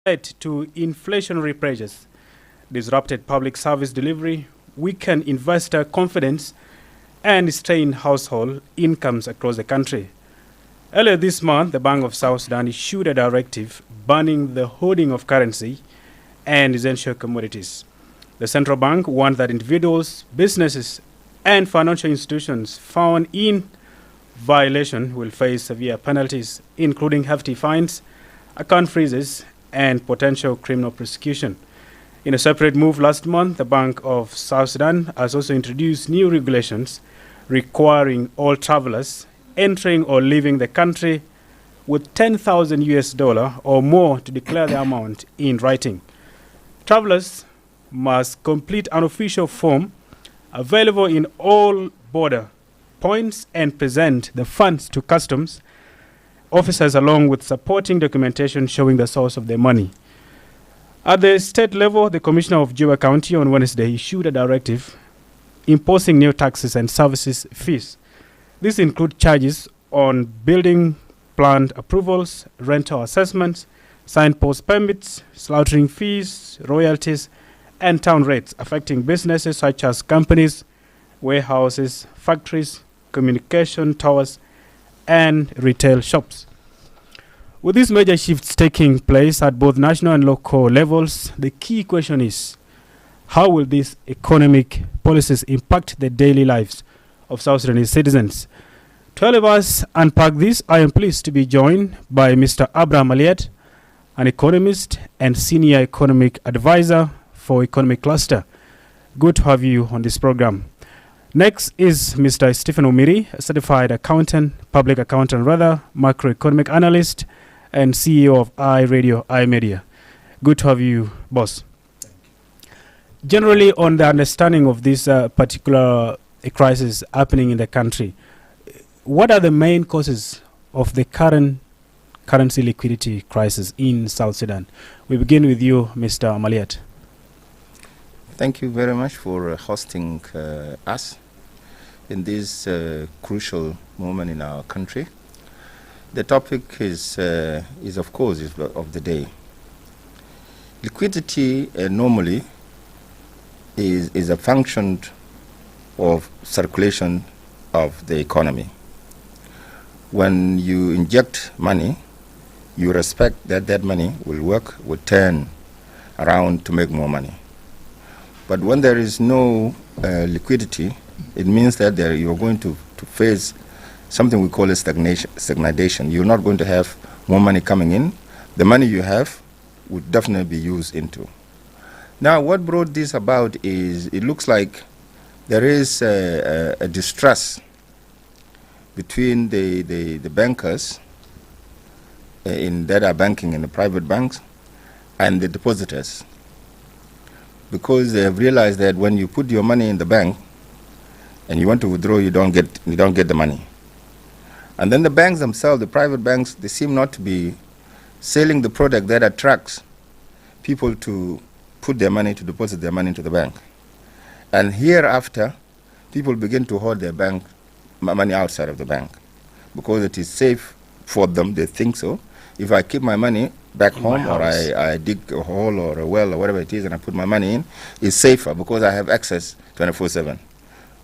led to inflationary pressures, disrupted public service delivery, weakened investor confidence, and strained household incomes across the country. Earlier this month, the Bank of South Sudan issued a directive banning the hoarding of currency and essential commodities. The central bank warned that individuals, businesses, and financial institutions found in violation will face severe penalties, including hefty fines, account freezes, and potential criminal prosecution. In a separate move last month, the Bank of South Sudan has also introduced new regulations requiring all travelers entering or leaving the country with 10,000 US dollar or more to declare the amount in writing. Travelers must complete an official form available in all border points and present the funds to customs officers along with supporting documentation showing the source of their money. At the state level, the Commissioner of Juba County on Wednesday issued a directive imposing new taxes and services fees. These include charges on building plant approvals, rental assessments, signpost permits, slaughtering fees, royalties, and town rates affecting businesses such as companies, warehouses, factories, communication towers, and retail shops. With these major shifts taking place at both national and local levels, the key question is, how will these economic policies impact the daily lives of South Sudanese citizens? To help us unpack this, I am pleased to be joined by Mr. Abraham Aliat, an economist and senior economic advisor for Economic Cluster. Good to have you on this program. Next is Mr. Stephen Omiri, a certified accountant, macroeconomic analyst, and CEO of iRadio, iMedia. Good to have you, boss. Generally, on the understanding of this particular crisis happening in the country, what are the main causes of the current currency liquidity crisis in South Sudan? We begin with you, Mr. Maliat. Thank you very much for hosting us in this crucial moment in our country. The topic is of course, of the day. Liquidity normally is a function of circulation of the economy. When you inject money, you expect that that money will turn around to make more money. But when there is no liquidity, it means that you're going to face something we call a stagnation. You're not going to have more money coming in. The money you have would definitely be used into. Now, what brought this about is it looks like there is a distrust between the bankers that are banking in the private banks and the depositors, because they have realized that when you put your money in the bank and you want to withdraw, you don't get the money. And then the banks themselves, the private banks, they seem not to be selling the product that attracts people to put their money, to deposit their money into the bank. And hereafter, people begin to hold their bank money outside of the bank because it is safe for them, they think so. If I keep my money back home, or I dig a hole or a well or whatever it is and I put my money in, it's safer because I have access 24/7.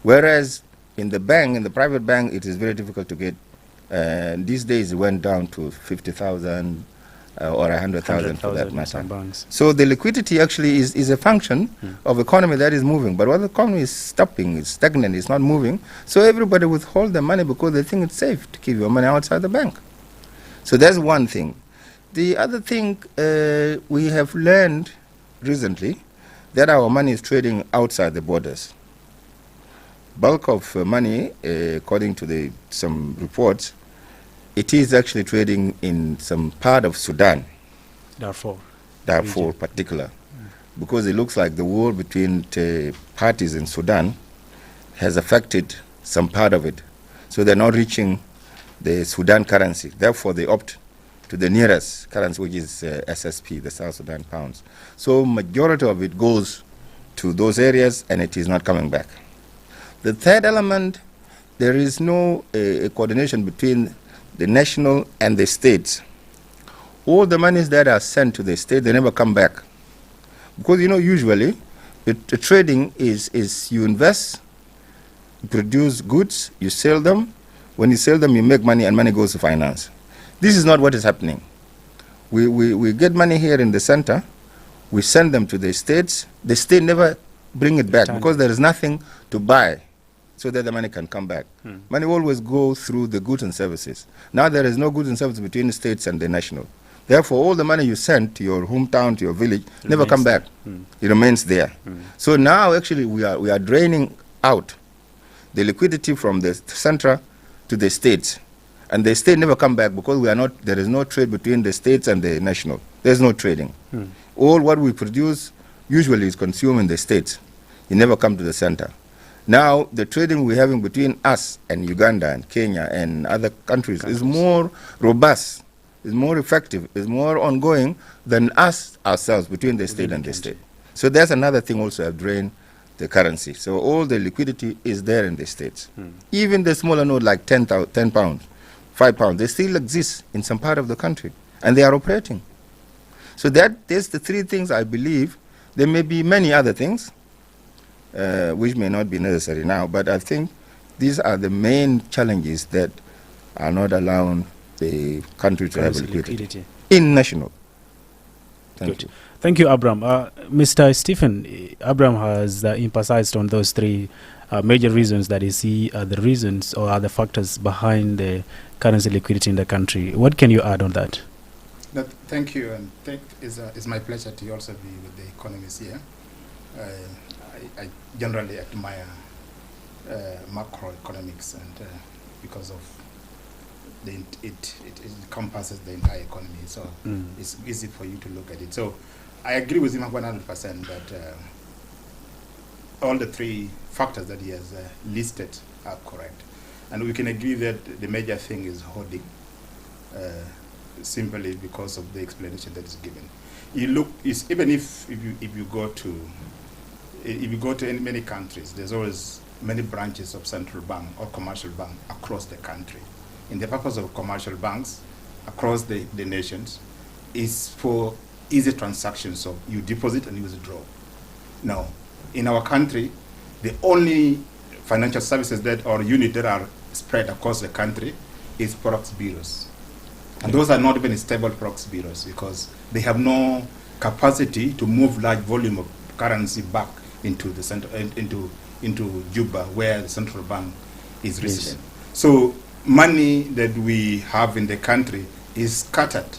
Whereas in the bank, in the private bank, it is very difficult to get. These days it went down to 50,000 or 100,000 for that matter. So the liquidity actually is a function of economy that is moving. But when the economy is stopping, it's stagnant, it's not moving, so everybody withhold their money because they think it's safe to keep your money outside the bank. So that's one thing. The other thing, we have learned recently that our money is trading outside the borders. Bulk of money, according to some reports, it is actually trading in some part of Sudan. Darfur particular. Because it looks like the war between the parties in Sudan has affected some part of it. So they're not reaching the Sudan currency. Therefore, they opt to the nearest currency, which is SSP, the South Sudan pounds. So majority of it goes to those areas, and it is not coming back. The third element, there is no coordination between the national and the states all the monies that are sent to the state, they never come back. Because, usually, the trading is you invest, you produce goods, you sell them. When you sell them, you make money, and money goes to finance. This is not what is happening. We get money here in the center, we send them to the states. The state never bring it back because there is nothing to buy so that the money can come back. Money always goes through the goods and services. Now there is no goods and services between the states and the national. Therefore, all the money you send to your hometown, to your village, never come back. It remains there. So now, actually, we are draining out the liquidity from the center to the states. And the state never come back because there is no trade between the states and the national. There's no trading. All what we produce usually is consumed in the states. It never come to the center. Now, the trading we're having between us and Uganda and Kenya and other countries is more robust, is more effective, is more ongoing than us ourselves between the state and the state. So that's another thing also have drained the currency. So all the liquidity is there in the states. Even the smaller note like 10 pounds, 5 pounds, they still exist in some part of the country and they are operating. So there's the three things I believe. There may be many other things which may not be necessary now, but I think these are the main challenges that are not allowing the country to have liquidity in national. Thank you. Thank you, Abraham. Mr. Stephen, Abraham has emphasized on those three major reasons that you see are the reasons or are the factors behind the currency liquidity in the country. What can you add on that? Thank you, and it's my pleasure to also be with the economists here. I generally admire macroeconomics, and because of it encompasses the entire economy, so it's easy for you to look at it. So I agree with him 100% that all the three factors that he has listed are correct, and we can agree that the major thing is hoarding. Simply because of the explanation that is given. Even if you go to many countries, there's always many branches of central bank or commercial bank across the country. And the purpose of commercial banks across the nations is for easy transactions, so you deposit and you withdraw. Now, in our country, the only financial services that or unit that are spread across the country is forex bureaus. And those are not even stable forex bureaus because they have no capacity to move large volume of currency back into the center, into Juba, where the central bank is resident. So money that we have in the country is scattered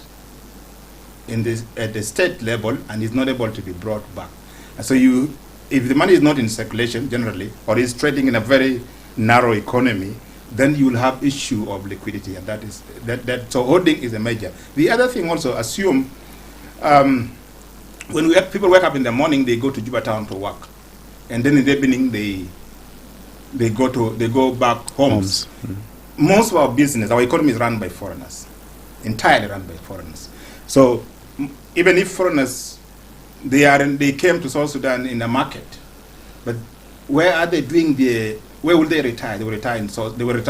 at the state level and is not able to be brought back. And so if the money is not in circulation generally, or is trading in a very narrow economy, then you will have issue of liquidity, and so hoarding is a major. The other thing also, assume when people wake up in the morning, they go to Juba town to work, and then in the evening they go back homes. Most of our business, our economy is run by foreigners, entirely run by foreigners. So even if foreigners they came to South Sudan in the market, but where are they doing where will they retire? They will retire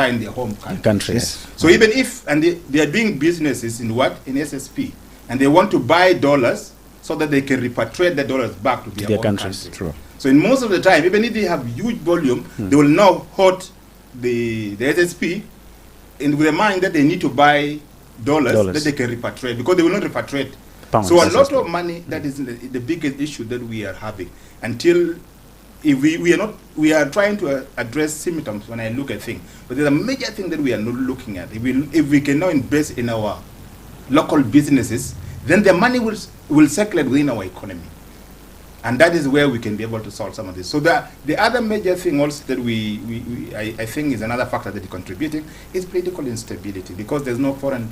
in their home countries. Yes. So even if they are doing businesses in SSP, and they want to buy dollars so that they can repatriate the dollars back to their own countries. True. So in most of the time, even if they have huge volume, they will now hold the SSP with the mind that they need to buy dollars that they can repatriate, because they will not repatriate pounds. So a lot of money, that is the biggest issue that we are having. Until if we are trying to address symptoms when I look at things, but there's a major thing that we are not looking at. If we can now invest in our local businesses, then the money will circulate within our economy, and that is where we can be able to solve some of this. So the other major thing also that I think is another factor that is contributing is political instability, because there's no foreign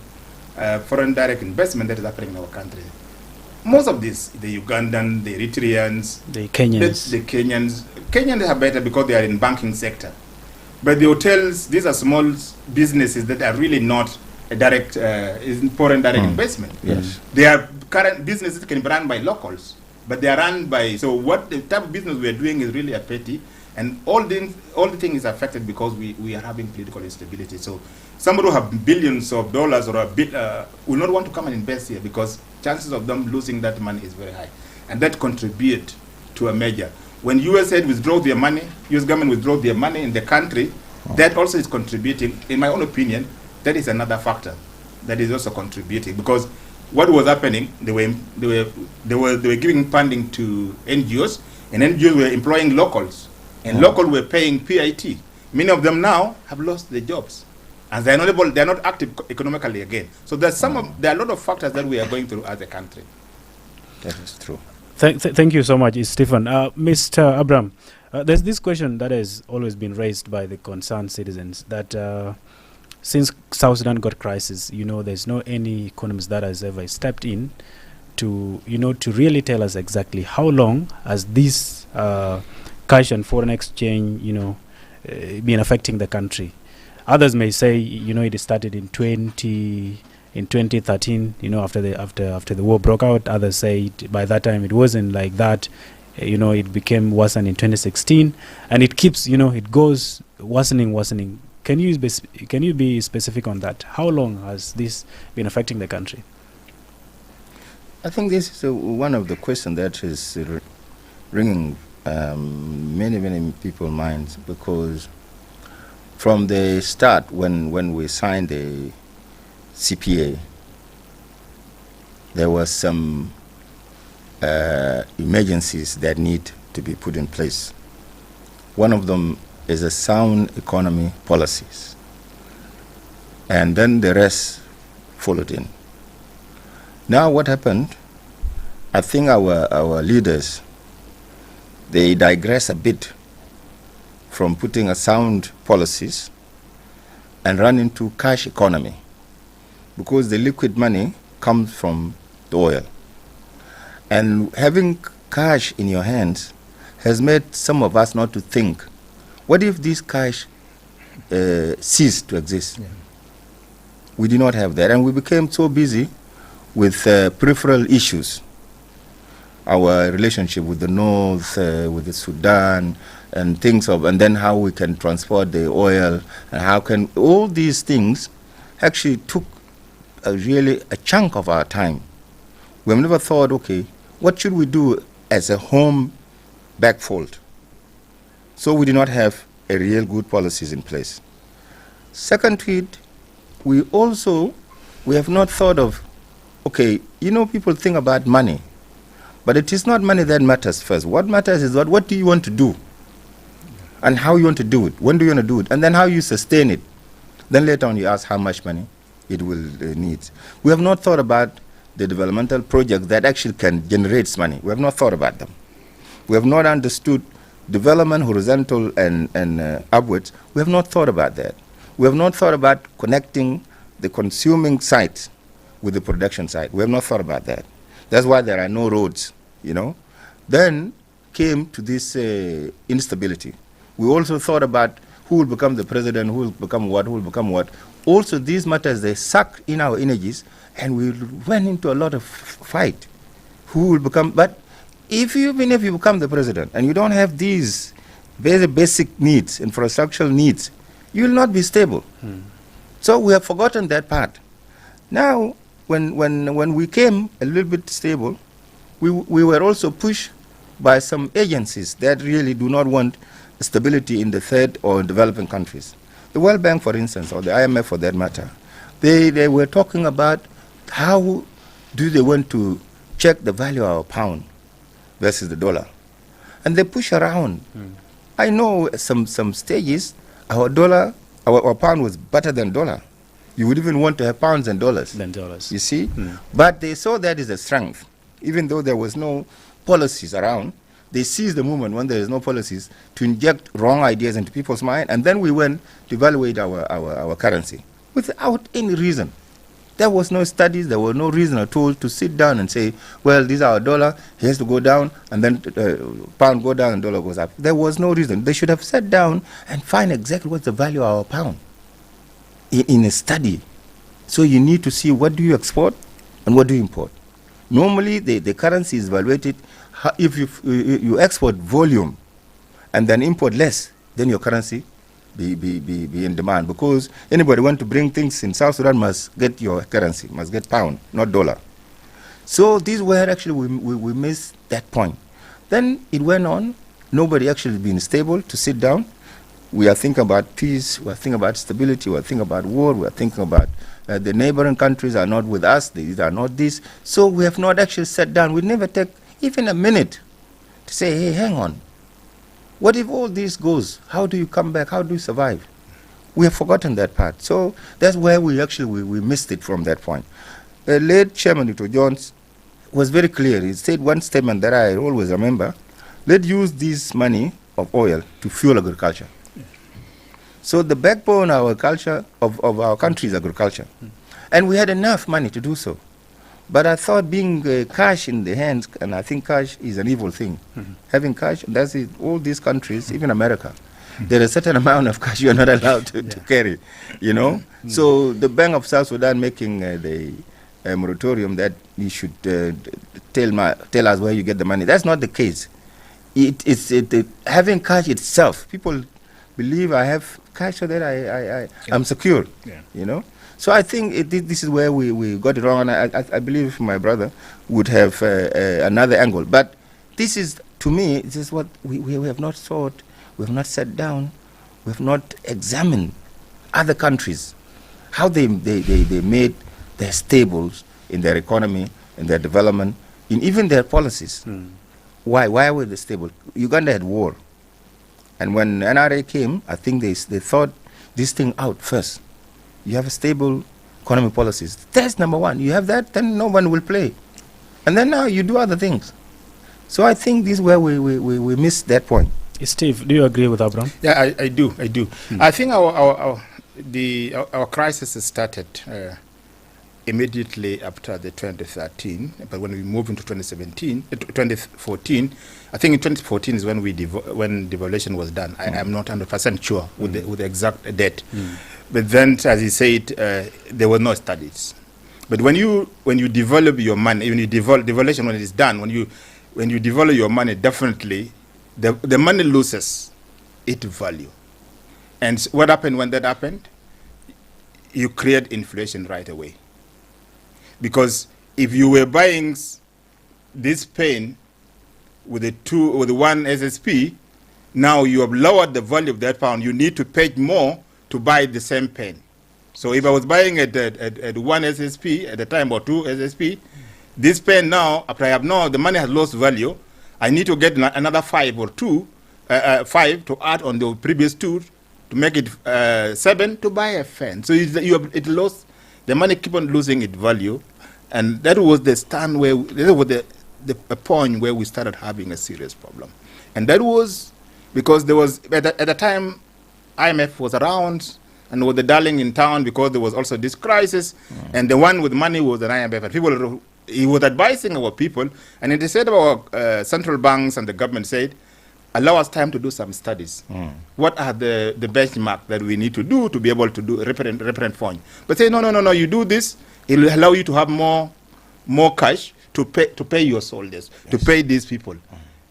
direct investment that is happening in our country. Most of this, the Ugandan, the Eritreans, the Kenyans. Kenyans are better because they are in banking sector. But the hotels, these are small businesses that are really not a direct, foreign direct investment. Yes. They are current businesses that can be run by locals, but they are run by, so what the type of business we are doing is really a petty, And all the thing is affected because we are having political instability. So somebody who have billions of dollars or will not want to come and invest here because chances of them losing that money is very high. And that contribute to a measure. When US withdraw their money, US government withdraw their money in the country, that also is contributing. In my own opinion, that is another factor that is also contributing, because what was happening, they were giving funding to NGOs, and NGOs were employing locals, and locals were paying PIT. Many of them now have lost their jobs, and they are not active economically again. So there are a lot of factors that we are going through as a country. That is true. Thank you so much, Stephen. Mr. Abraham, there's this question that has always been raised by the concerned citizens that since South Sudan got crisis, there's no any economist that has ever stepped in to really tell us exactly how long has this cash and foreign exchange, been affecting the country. Others may say, it started in 2013, after the war broke out. Others say by that time it wasn't like that. It became worsened in 2016, and it keeps, it goes worsening. Can you be specific on that? How long has this been affecting the country? I think this is one of the questions that is ringing many people's minds, because from the start, when we signed the CPA, there were some emergencies that need to be put in place. One of them is a sound economy policies, and then the rest followed in. Now what happened, I think our leaders, they digress a bit from putting a sound policies and run into cash economy, because the liquid money comes from the oil. And having cash in your hands has made some of us not to think, what if this cash ceased to exist? Yeah. We did not have that, and we became so busy with peripheral issues. Our relationship with the North, with the Sudan, and and then how we can transport the oil, and how can all these things actually took really a chunk of our time. We've never thought, okay, what should we do as a home backfold? So we did not have a real good policies in place. Second to it, we have not thought of, okay, people think about money, but it is not money that matters first. What matters is what do you want to do, and how you want to do it, when do you want to do it, and then how you sustain it. Then later on you ask how much money it will need. We have not thought about the developmental projects that actually can generate money. We have not thought about them. We have not understood development horizontal and upwards. We have not thought about that. We have not thought about connecting the consuming side with the production side. We have not thought about that. That's why there are no roads, Then came to this instability. We also thought about who will become the president, who will become what. Also, these matters, they suck in our energies, and we went into a lot of fight. Who will become, but even if you become the president and you don't have these very basic needs, infrastructural needs, you will not be stable. So we have forgotten that part. Now, when we came a little bit stable, we were also pushed by some agencies that really do not want stability in the third or developing countries. The World Bank, for instance, or the IMF for that matter, they were talking about how do they want to check the value of our pound versus the dollar. And they push around. I know some stages, our pound was better than dollar. You would even want to have pounds and dollars. You see? But they saw that as a strength. Even though there was no policies around, they seized the moment when there is no policies to inject wrong ideas into people's mind, and then we went to evaluate our currency without any reason. There was no studies, there was no reason at all to sit down and say, well, this is our dollar, it has to go down, and then pound go down and dollar goes up. There was no reason. They should have sat down and find exactly what's the value of our pound in a study. So you need to see what do you export and what do you import. Normally, the currency is evaluated if you export volume, and then import less, then your currency be in demand, because anybody want to bring things in South Sudan must get your currency, must get pound, not dollar. So these were actually, we missed that point. Then it went on, nobody actually been stable to sit down. We are thinking about peace, we are thinking about stability, we are thinking about war, we are thinking about the neighboring countries are not with us, these are not this. So we have not actually sat down. We never take even a minute to say, hey, hang on. What if all this goes? How do you come back? How do you survive? We have forgotten that part. So that's where we actually, we missed it from that point. The late Chairman Dr. Jones was very clear. He said one statement that I always remember: let's use this money of oil to fuel agriculture. Yeah. So the backbone of our culture, of our country, is agriculture. And we had enough money to do so. But I thought being cash in the hands, and I think cash is an evil thing. Having cash, that's it, all these countries, even America, there is a certain amount of cash you are not allowed to carry, you know. So the Bank of South Sudan making the moratorium that you should tell us where you get the money. That's not the case. Having cash itself, people believe I have cash so that I'm secure, you know. So I think this is where we got it wrong, and I believe my brother would have another angle. But this is, to me, this is what we have not thought, we have not sat down, we have not examined other countries, how they made their stables in their economy, in their development, in even their policies. Why were they stable? Uganda had war. And when NRA came, I think they thought this thing out first. You have a stable economic policies. That's number one. You have that, then no one will play. And then now you do other things. So I think this is where we missed that point. Steve, do you agree with Abraham? Yeah, I do. I think our crisis started immediately after the 2013, but when we moved into 2014, I think in 2014 is when when devaluation was done. I am not 100% sure with the exact date. But then, as he said, there were no studies. But when you develop your money, when you devaluation when it is done, when you devalue your money, definitely the money loses its value. And what happened when that happened? You create inflation right away. Because if you were buying this pen with one SSP, now you have lowered the value of that pound. You need to pay more to buy the same pen. So if I was buying at one SSP at the time or two SSP, this pen now, after I have the money has lost value, I need to get another 5 to add on the previous 2 to make it 7 to buy a pen. So it lost, the money keep on losing its value, and that was the stand where, that was the point where we started having a serious problem. And that was because there was, at the time, IMF was around and was the darling in town because there was also this crisis, and the one with money was an IMF. And he was advising our people, and instead of our central banks and the government said, allow us time to do some studies. What are the benchmark that we need to do to be able to do reference point? But say, no, you do this, it will allow you to have more cash to pay your soldiers, to pay these people.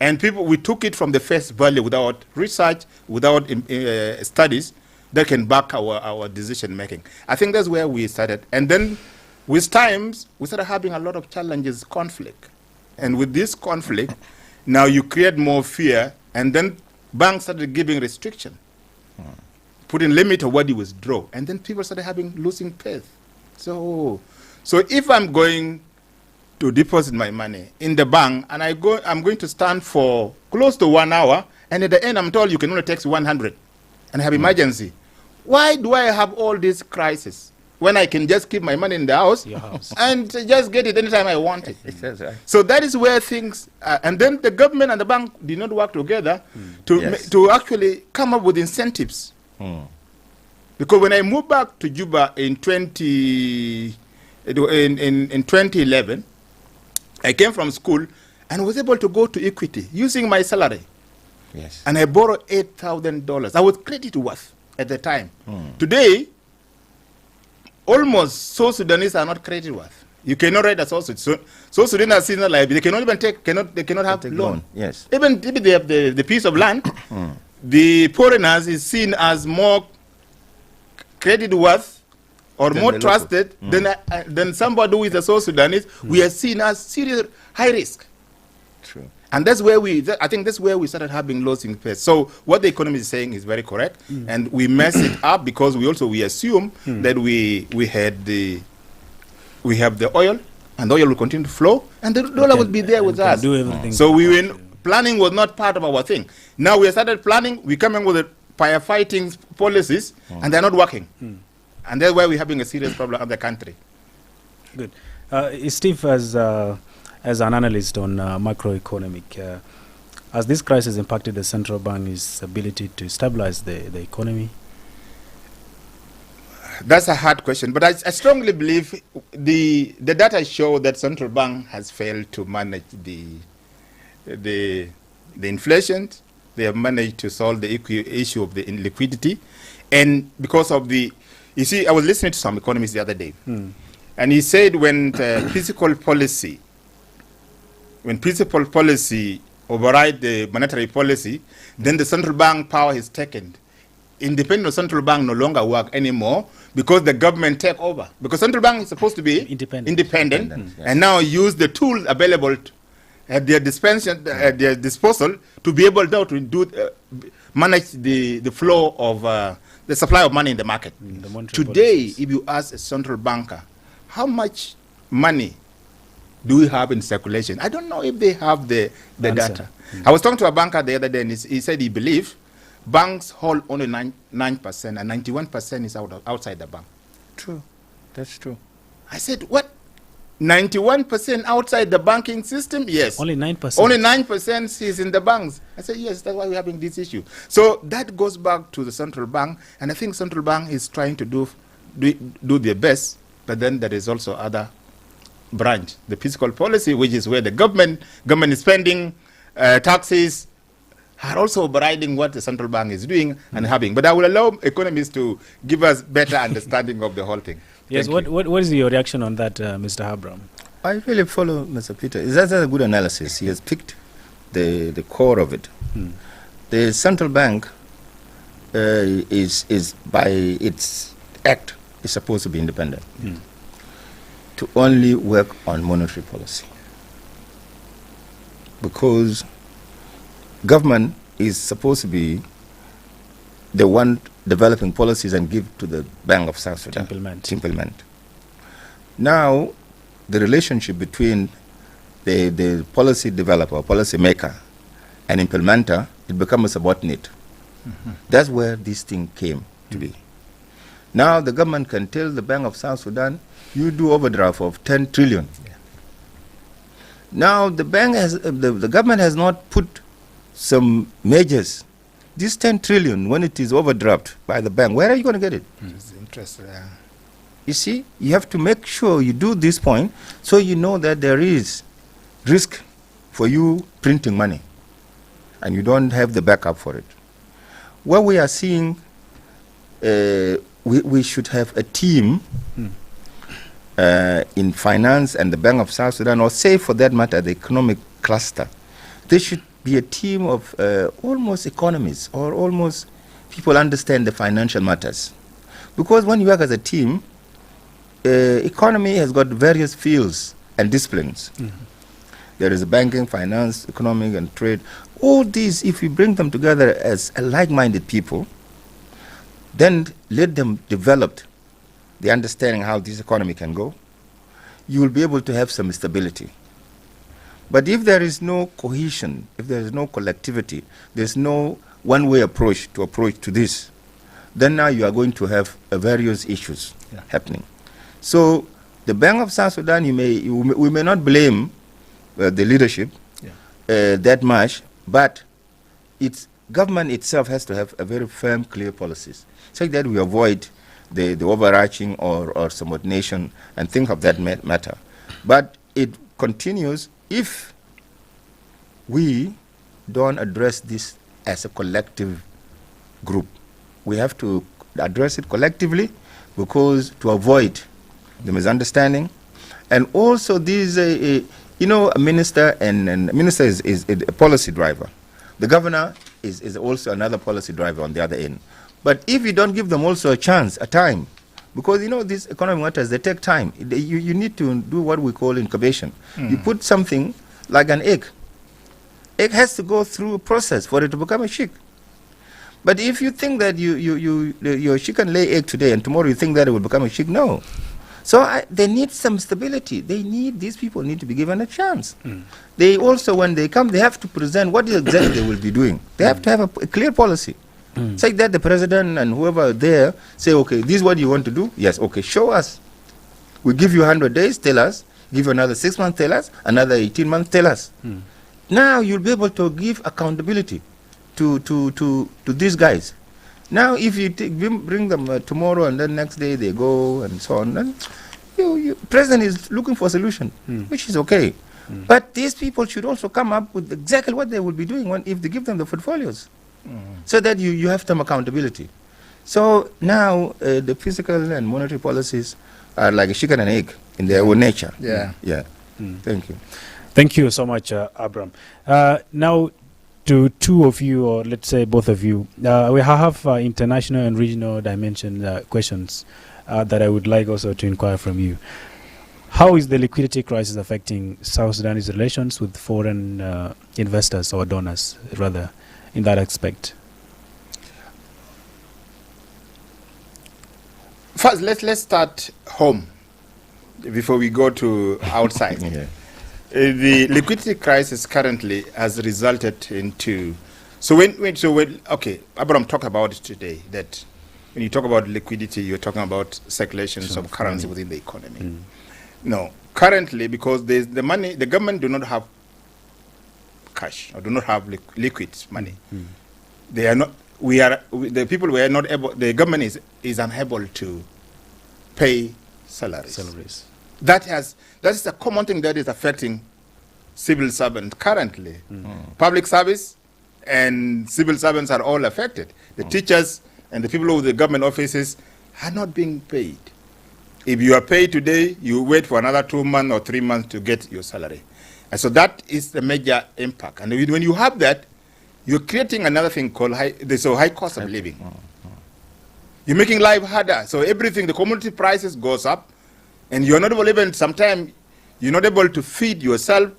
And we took it from the face value without research, without studies that can back our decision making. I think that's where we started. And then with times, we started having a lot of challenges, conflict. And with this conflict, now you create more fear, and then banks started giving restriction, putting limit of what you withdraw. And then people started losing faith. So if I'm going to deposit my money in the bank, and I'm going to stand for close to 1 hour, and at the end I'm told you can only take 100 and have emergency. Why do I have all this crisis when I can just keep my money in the house and just get it anytime I want it? So that is where things, and then the government and the bank did not work together to actually come up with incentives. Because when I moved back to Juba in 2011, I came from school and was able to go to Equity using my salary. Yes. And I borrowed $8,000. I was credit worth at the time. Today, almost South Sudanese are not credit worth. You cannot write a South Sudan. So Sudan are seen as liability. They cannot even they cannot have loan. Yes. Even if they have the piece of land, the foreigners is seen as more credit worth or more trusted than somebody who is a South Sudanese. We are seen as serious high risk. True. And that's where I think that's where we started having loss in face. So what the economy is saying is very correct, and we mess it up because we assume that we have the oil, and the oil will continue to flow, and the dollar will be there with us. Do everything. So planning was not part of our thing. Now we started planning. We coming with the firefighting policies, and they're not working, and that's why we're having a serious problem in the country. Good, Steve, as an analyst on macroeconomic, has this crisis impacted the central bank's ability to stabilize the economy? That's a hard question, but I strongly believe the data show that central bank has failed to manage the inflation. They have managed to solve the issue of the liquidity, and because of I was listening to some economists the other day, and he said when fiscal policy override the monetary policy, then the central bank power is taken. Independent central bank no longer work anymore because the government take over. Because central bank is supposed to be independent yes. And now use the tools available at their disposal to be able to manage the flow of the supply of money in the market. Today, if you ask a central banker, how much money do we have in circulation? I don't know if they have the data. I was talking to a banker the other day, and he said he believes banks hold only 9%, and 91% is outside the bank. True. That's true. I said, what? 91% outside the banking system? Yes. Only 9%? Only 9% is in the banks. I said, yes, that's why we're having this issue. So that goes back to the central bank, and I think central bank is trying to do their best, but then there is also other branch, the fiscal policy, which is where the government is spending taxes, are also overriding what the central bank is doing and having. But I will allow economists to give us better understanding of the whole thing. Yes, what is your reaction on that, Mr. Habram? I really follow Mr. Peter. That's a good analysis. He has picked the core of it. The central bank is by its act is supposed to be independent. To only work on monetary policy, because government is supposed to be the one developing policies and give to the Bank of South Sudan to implement. Now, the relationship between the policy developer, policy maker, and implementer, it becomes a subordinate. That's where this thing came to be. Now, the government can tell the Bank of South Sudan, you do overdraft of 10 trillion. Yeah. Now, the government has not put some measures. This 10 trillion, when it is overdraft by the bank, where are you going to get it? It's interesting. You see, you have to make sure you do this point so you know that there is risk for you printing money and you don't have the backup for it. What we are seeing, we should have a team in finance and the Bank of South Sudan, or say for that matter, the economic cluster. There should be a team of almost economists or almost people understand the financial matters. Because when you work as a team, economy has got various fields and disciplines. There is banking, finance, economic, and trade. All these, if you bring them together as like-minded people, then let them develop the understanding how this economy can go, you will be able to have some stability. But if there is no cohesion, if there is no collectivity, there's no one-way approach to this, then now you are going to have various issues happening. So the Bank of South Sudan, we may not blame the leadership that much, but its government itself has to have a very firm, clear policies, so that we avoid the overarching or subordination and think of that matter. But it continues if we don't address this as a collective group. We have to address it collectively, because to avoid the misunderstanding And also these, a minister and minister is a policy driver. The governor is also another policy driver on the other end. But if you don't give them also a chance, a time, because these economic matters, they take time. You need to do what we call incubation. You put something like an egg. Egg has to go through a process for it to become a chick. But if you think that your chicken lay egg today and tomorrow you think that it will become a chick, no. So they need some stability. These people need to be given a chance. They also, when they come, they have to present what exactly they will be doing. They have to have a clear policy. It's like that the president and whoever there say, okay, this is what you want to do? Yes, okay, show us. We give you 100 days, tell us. Give you another 6 months, tell us. Another 18 months, tell us. Now you'll be able to give accountability to these guys. Now if you bring them tomorrow and then next day they go and so on, then president is looking for a solution, which is okay. But these people should also come up with exactly what they will be doing if they give them the portfolios. So that you have some accountability. So now the fiscal and monetary policies are like a chicken and egg in their own nature. Yeah. Thank you. Thank you so much, Abraham. Now, to two of you, or let's say both of you, we have international and regional dimension questions that I would like also to inquire from you. How is the liquidity crisis affecting South Sudanese relations with foreign investors or donors, rather, in that aspect? First, let's start home before we go to outside. The liquidity crisis currently has resulted into. Okay, Abraham talked about it today. That when you talk about liquidity, you're talking about circulations of currency within the economy. No, currently, because the money, the government do not have cash or do not have liquid money. They are not. The people were not able. The government is unable to pay salaries. That is a common thing that is affecting civil servants currently. Public service and civil servants are all affected. The teachers and the people of the government offices are not being paid. If you are paid today, you wait for another 2 months or 3 months to get your salary. And so that is the major impact. And when you have that, you're creating another thing called high cost of living. You're making life harder. So everything, the commodity prices goes up, and you're not able, even sometimes, you're not able to feed yourself,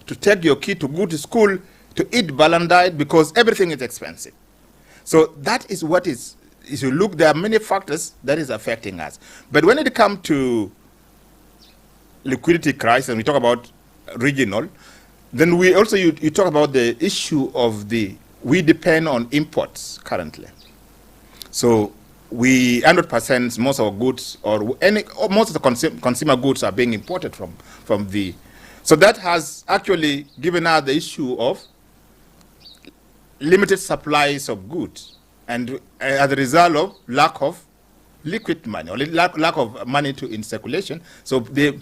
to take your kid to go to school, to eat balanced diet, because everything is expensive. So that is what is, if you look, there are many factors that is affecting us. But when it comes to liquidity crisis, and we talk about regional, then we also, you talk about the issue of we depend on imports currently. So we 100%, most of our goods most of the consumer goods are being imported from so that has actually given us the issue of limited supplies of goods, and as a result of lack of liquid money or lack of money in circulation. So the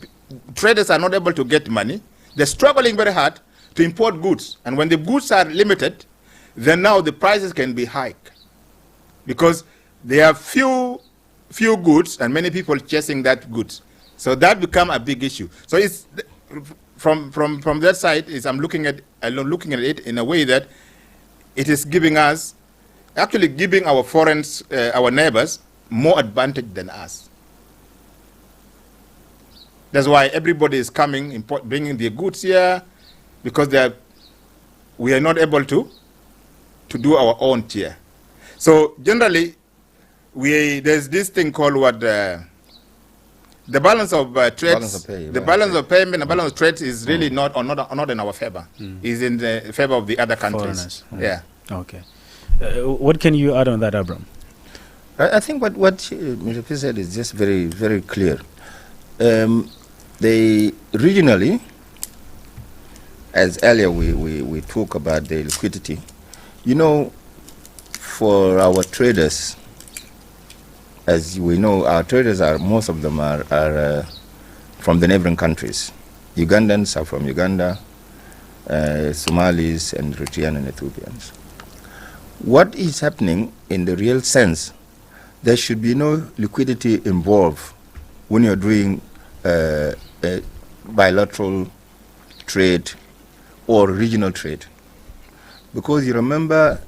traders are not able to get money. They're struggling very hard to import goods, and when the goods are limited, then now the prices can be hiked because there are few goods and many people chasing that goods. So that become a big issue. So it's from that side is I'm looking at it in a way that it is giving us, actually giving our our neighbors more advantage than us. That's why everybody is coming, bringing their goods here, because we are not able to do our own here. So generally, there's this thing called the balance of trade. The balance of payment, the balance of trade is really not in our favor. Is in the favor of the other countries. Yeah. Okay. What can you add on that, Abraham? I think what Mr. P said is just very, very clear. They regionally, as earlier we talk about the liquidity, for our traders, as we know, our traders most of them are from the neighboring countries. Ugandans are from Uganda, Somalis and Eritrean and Ethiopians. What is happening in the real sense, there should be no liquidity involved when you're doing bilateral trade or regional trade. Because you remember,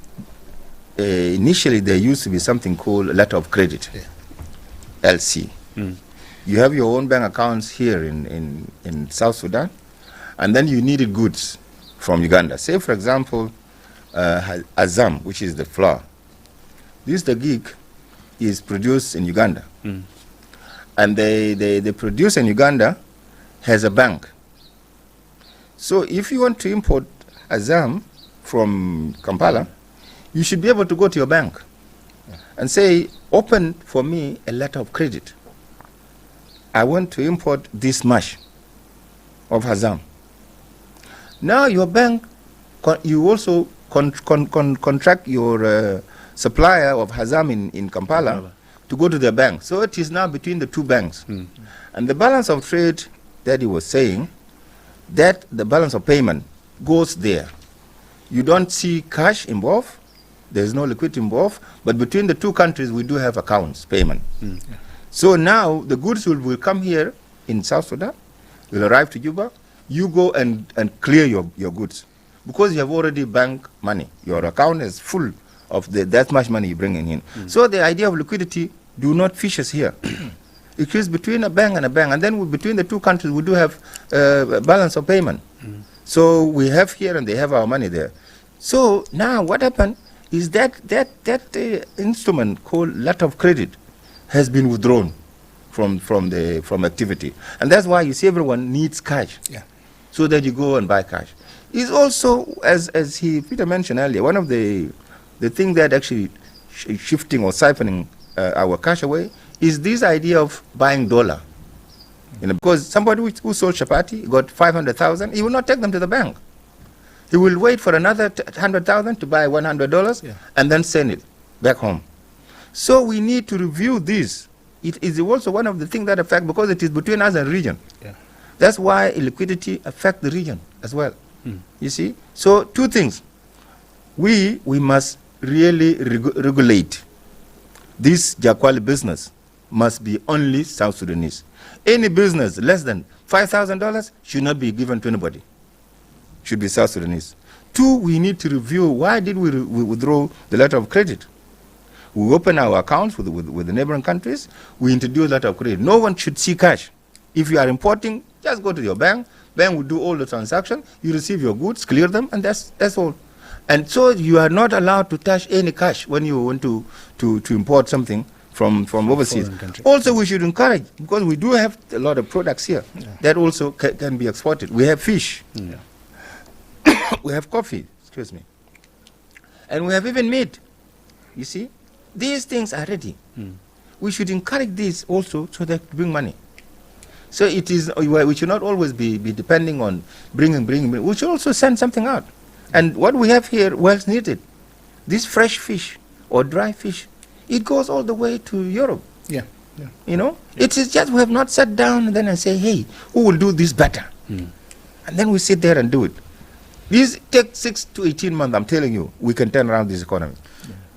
initially there used to be something called a letter of credit, LC. You have your own bank accounts here in South Sudan, and then you needed goods from Uganda. Say, for example, Azam, which is the flour. This dagiq is produced in Uganda. And the producer in Uganda has a bank. So if you want to import Azam from Kampala, you should be able to go to your bank and say, open for me a letter of credit. I want to import this much of Azam. Now your bank, you also contract your supplier of Azam in Kampala to go to their bank. So it is now between the two banks. And the balance of trade that he was saying, that the balance of payment goes there. You don't see cash involved, there's no liquidity involved, but between the two countries we do have accounts, payment. So now the goods will come here in South Sudan, will arrive to Juba, you go and clear your goods. Because you have already bank money, your account is full of that much money you bring in. So the idea of liquidity do not fish us here. It is between a bank and a bank, and then between the two countries we do have balance of payment. So we have here and they have our money there. So now what happened is that instrument called letter of credit has been withdrawn from activity, and that's why you see everyone needs cash, so that you go and buy cash. Is also, as Peter mentioned earlier, one of the things that actually shifting or siphoning our cash away is this idea of buying dollar. Because somebody who sold chapati got 500,000, he will not take them to the bank. He will wait for another 100,000 to buy $100 and then send it back home. So we need to review this. It is also one of the things that affect, because it is between us and region. That's why liquidity affects the region as well. You see? So two things. We must really regulate. This Jakwali business must be only South Sudanese. Any business less than $5,000 should not be given to anybody. Should be South Sudanese. Two, we need to review why did we withdraw the letter of credit. We open our accounts with the neighboring countries. We introduce letter of credit. No one should see cash. If you are importing, just go to your bank. Bank will do all the transaction. You receive your goods, clear them, and that's all. And so you are not allowed to touch any cash when you want to import something from overseas. Also, we should encourage, because we do have a lot of products here that also can be exported. We have fish. We have coffee, excuse me. And we have even meat. You see? These things are ready. We should encourage this also so that we bring money. So it is, we should not always be depending on bringing. We should also send something out. And what we have here, well needed. This fresh fish or dry fish, it goes all the way to Europe. You know? It is just we have not sat down and then say, hey, who will do this better? And then we sit there and do it. This takes 6 to 18 months, I'm telling you, we can turn around this economy.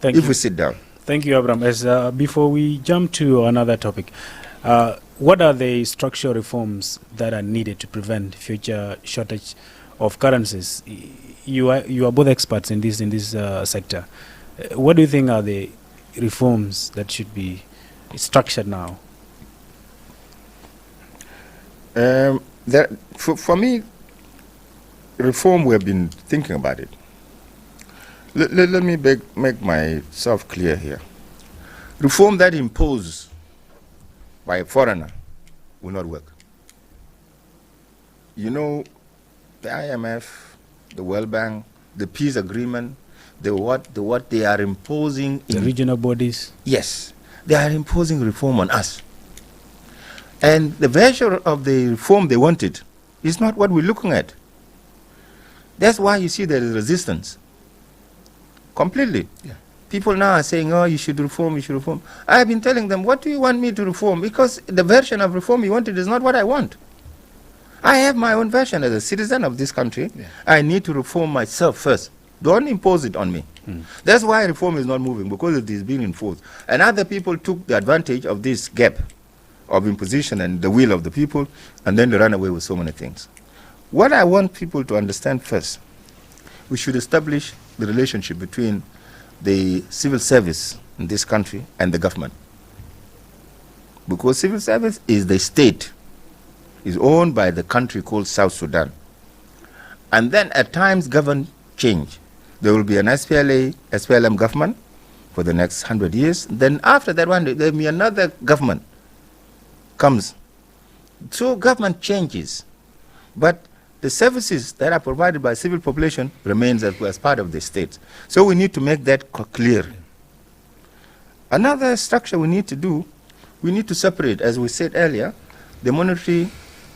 If we sit down. Thank you, Abraham. Before we jump to another topic, what are the structural reforms that are needed to prevent future shortage of currencies? You are both experts in this sector. What do you think are the reforms that should be structured now? For me, reform, we have been thinking about it. Let me make myself clear here. Reform that imposed by a foreigner will not work. You know, the IMF, the World Bank, the peace agreement, what they are imposing the regional bodies. Yes, they are imposing reform on us. And the version of the reform they wanted is not what we're looking at. That's why you see there is resistance. Completely. People now are saying, oh, you should reform, you should reform. I have been telling them, what do you want me to reform? Because the version of reform you wanted is not what I want. I have my own version as a citizen of this country. I need to reform myself first. Don't impose it on me. That's why reform is not moving, because it is being enforced. And other people took the advantage of this gap of imposition and the will of the people, and then they run away with so many things. What I want people to understand first, we should establish the relationship between the civil service in this country and the government. Because civil service is the state, is owned by the country called South Sudan. And then at times government change. There will be an SPLM government for the next 100 years. Then after that one, there will be another government comes. So government changes. But the services that are provided by civil population remains as part of the state. So we need to make that clear. Another structure we need to do, we need to separate, as we said earlier, the monetary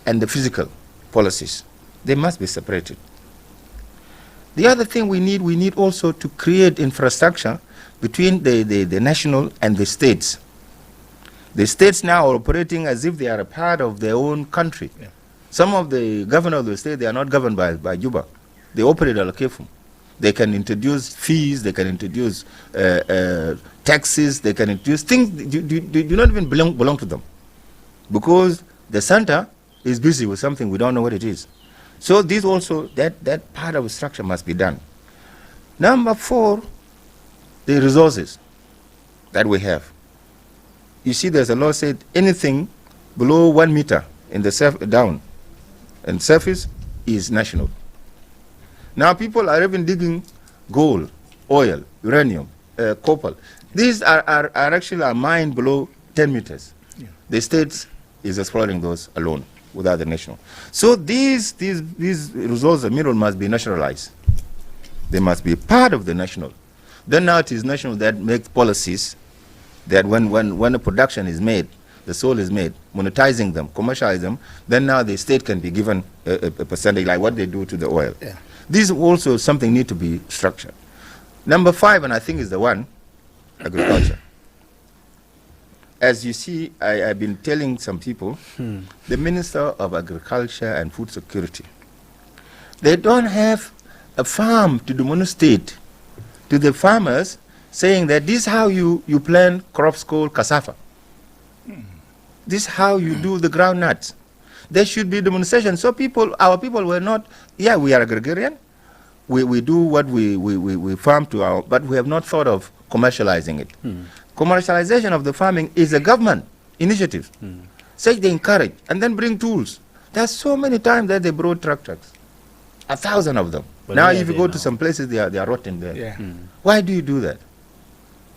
and the physical policies. They must be separated. The other thing we need also to create infrastructure between the national and the states. The states now are operating as if they are a part of their own country. Yeah. Some of the governors of the state, they are not governed by Juba. They operate al kefum. They can introduce fees, they can introduce taxes, they can introduce things do not even belong to them. Because the center is busy with something, we don't know what it is. So this also, that part of the structure must be done. Number 4, the resources that we have. You see, there's a law said anything below 1 meter in the down and surface is national. Now people are even digging gold, oil, uranium, copper. These are actually mined below 10 meters. Yeah. The state is exploring those alone without the national. So these resources of mineral must be nationalized. They must be part of the national. Then now it is national that makes policies that when a production is made, the soil is made, monetizing them, commercializing them, then now the state can be given a percentage like what they do to the oil. Yeah. This also something need to be structured. Number 5, and I think is the one, agriculture. As you see, I've been telling some people, the Minister of Agriculture and Food Security, they don't have a farm to demonstrate to the farmers saying that this is how you plant crops called cassava. This is how you do the groundnuts. There should be demonstration. So our people were not, yeah, we are agrarian. We do what we farm to but we have not thought of commercializing it. Commercialization of the farming is a government initiative. So they encourage and then bring tools. There's so many times that they brought tractors, 1,000 of them. But now if you go to some places, they are rotting there. Yeah. Why do you do that?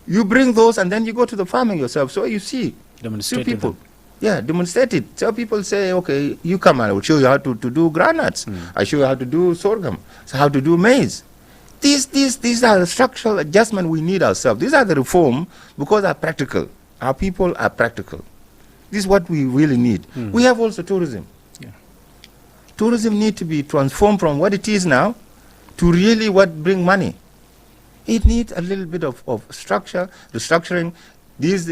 You bring those and then you go to the farming yourself. So you see people. Yeah, demonstrate it. So people say, okay, you come and I will show you how to do groundnuts. I show you how to do sorghum, so how to do maize. These are the structural adjustments we need ourselves. These are the reform because they are practical. Our people are practical. This is what we really need. We have also tourism. Yeah. Tourism needs to be transformed from what it is now to really what bring money. It needs a little bit of structure, restructuring. These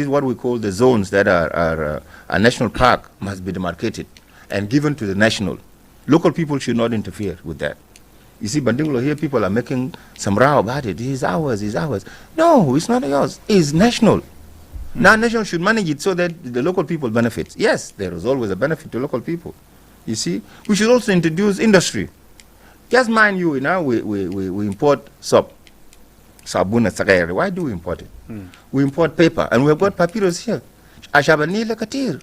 what we call the zones that are a national park must be demarcated and given to the national. Local people should not interfere with that. You see, Bandinglo here, people are making some row about it. It's ours, it's ours. No, it's not yours. It's national. Now national should manage it so that the local people benefit. Yes, there is always a benefit to local people. You see, we should also introduce industry. Just mind you, now we import soap. Sabun and sagayari. Why do we import it? We import paper, and we have got papyrus here. Ashabanila Katir.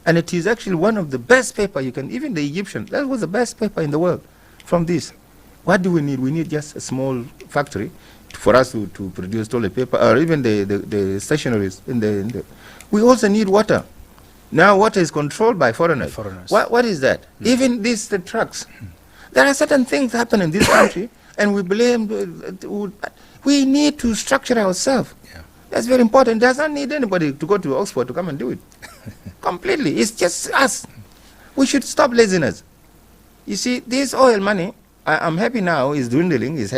And it is actually one of the best paper you can, even the Egyptian, that was the best paper in the world from this. What do we need? We need just a small factory for us to produce toilet paper, or even the stationaries. We also need water. Now water is controlled by foreigners. What is that? Even the trucks. There are certain things happen in this country, and we blame. We need to structure ourselves. Yeah. That's very important. It does not need anybody to go to Oxford to come and do it. Completely. It's just us. We should stop laziness. You see, this oil money, I'm happy now, is dwindling, is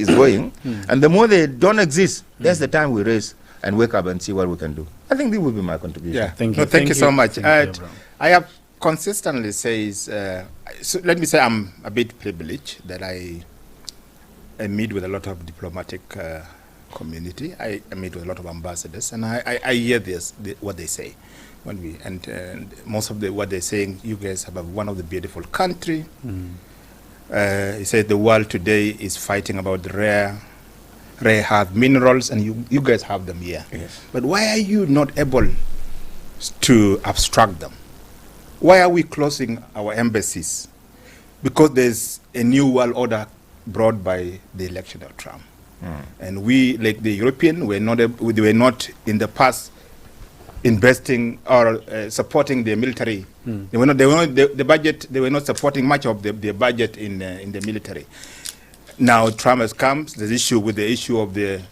going. And the more they don't exist, that's the time we raise and wake up and see what we can do. I think this will be my contribution. Yeah, thank you. No, thank you so much. I have consistently says, so let me say I'm a bit privileged that I meet with a lot of diplomatic community. I meet with a lot of ambassadors, and I hear what they say. And most of what they're saying, you guys have one of the beautiful country. He said the world today is fighting about the rare earth minerals, and you guys have them here. Yes. But why are you not able to abstract them? Why are we closing our embassies? Because there's a new world order brought by the election of Trump. And we, like the European, were not in the past investing or supporting the military. They were not the budget. They were not supporting much of the budget in the military. Now Trump has come. There's issue with the issue of the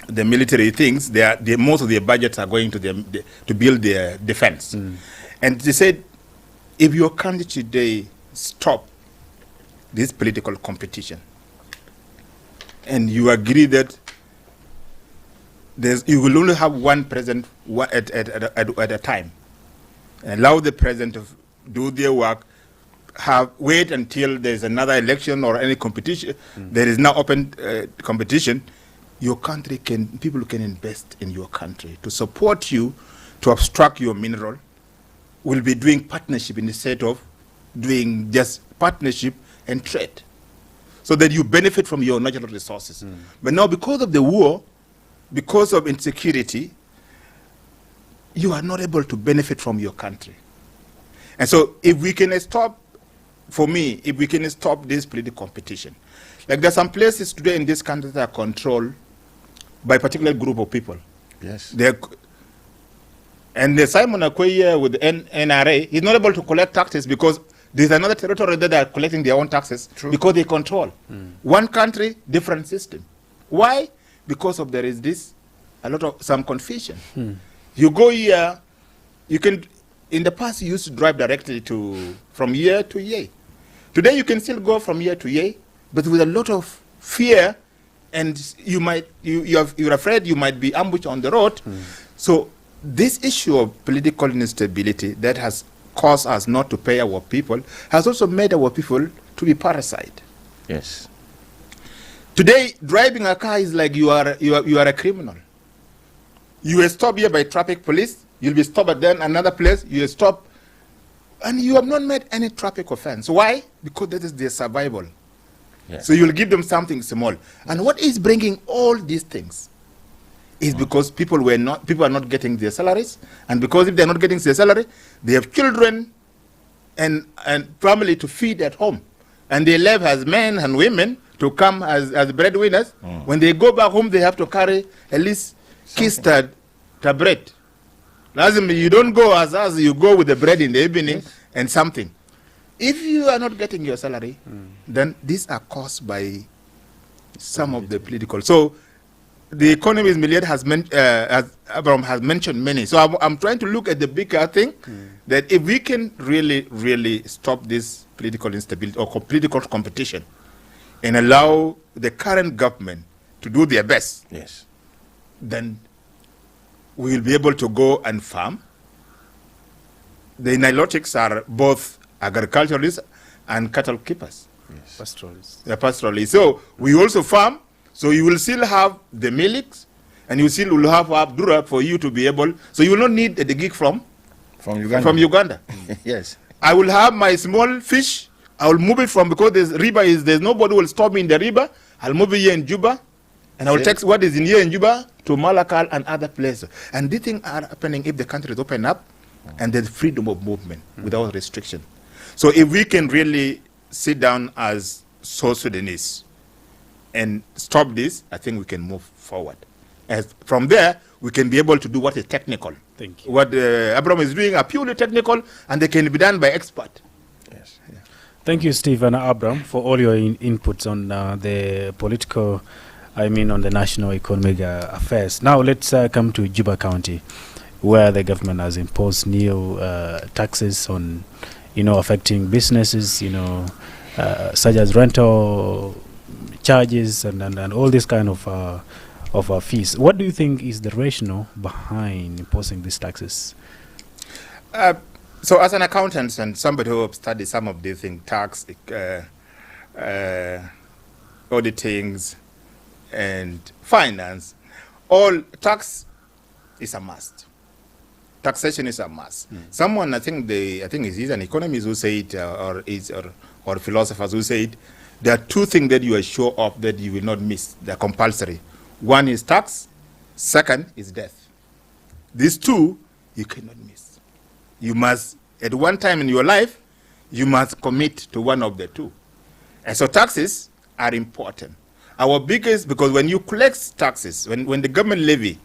military things. Most of their budgets are going to build their defense. And they said, if your country today stop this political competition, and you agree that you will only have one president at a time, and allow the president to do their work, wait until there's another election or any competition, there is now open competition, people can invest in your country to support you, to abstract your mineral. Will be doing partnership instead of doing just partnership and trade, so that you benefit from your natural resources. But now, because of the war, because of insecurity, you are not able to benefit from your country. And so if we can stop, if we can stop this political competition, like there's some places today in this country that are controlled by a particular group of people. Yes. And the Simon Akoye with the NRA, he's not able to collect taxes because there's another territory that are collecting their own taxes. True. Because they control. One country, different system. Why? Because there is some confusion. You go here, in the past you used to drive directly from here to here. Today you can still go from here to here, but with a lot of fear, and you're afraid you might be ambushed on the road. So this issue of political instability that has caused us not to pay our people has also made our people to be parasite. Yes. Today, driving a car is like you are a criminal. You are stopped here by traffic police. You'll be stopped at then another place. You are stopped, and you have not made any traffic offense. Why? Because that is their survival. Yes. So you'll give them something small. And what is bringing all these things is because people are not getting their salaries, and because if they're not getting their salary, they have children and family to feed at home, and they live as men and women to come as breadwinners. When they go back home, they have to carry at least kista bread. Lazim, you don't go as us, you go with the bread in the evening and something. If you are not getting your salary, then these are caused by some of the political. So the economist Milliard has mentioned many. So I'm trying to look at the bigger thing, that if we can really, really stop this political instability or political competition and allow the current government to do their best, yes, then we will be able to go and farm. The Nilotics are both agriculturalists and cattle keepers. yes, Pastoralists. They're pastoralists. So we also farm. So you will still have the milks, and you still will have Abdurra for you to be able. So you will not need the gig from Uganda. Yes. I will have my small fish. I will move it because there's nobody will stop me in the river. I'll move it here in Juba, and I will take what is in here in Juba to Malakal and other places. And these things are happening if the country is open up, and there's freedom of movement without restriction. So if we can really sit down as South Sudanese and stop this, I think we can move forward. As from there, we can be able to do what is technical. Thank you. What Abraham is doing are purely technical, and they can be done by expert. Yes. Yeah. Thank you, Stephen Abraham, for all your inputs on the political, on the national economic affairs. Now let's come to Juba County, where the government has imposed new taxes on, affecting businesses, such as rental charges and all this kind of fees. What do you think is the rationale behind imposing these taxes? So as an accountant and somebody who studied some of these things, tax, auditings, and finance, all tax is a must. Taxation is a must. Someone, I think it's an economist who say it, or philosophers who say it. There are two things that you are sure of that you will not miss. They're compulsory. One is tax. Second is death. These two you cannot miss. You must, at one time in your life, you must commit to one of the two. And so taxes are important. Our biggest, because when you collect taxes, when the government levy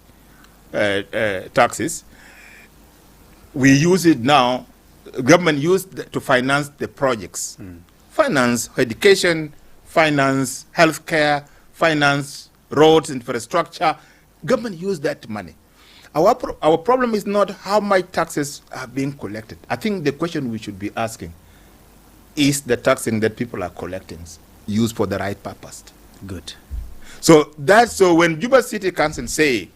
taxes, we use it now, government used to finance the projects. Finance education, finance healthcare, finance roads, infrastructure. Government use that money. Our problem is not how much taxes are being collected. I think the question we should be asking is the taxing that people are collecting used for the right purpose. Good. So when Juba City Council say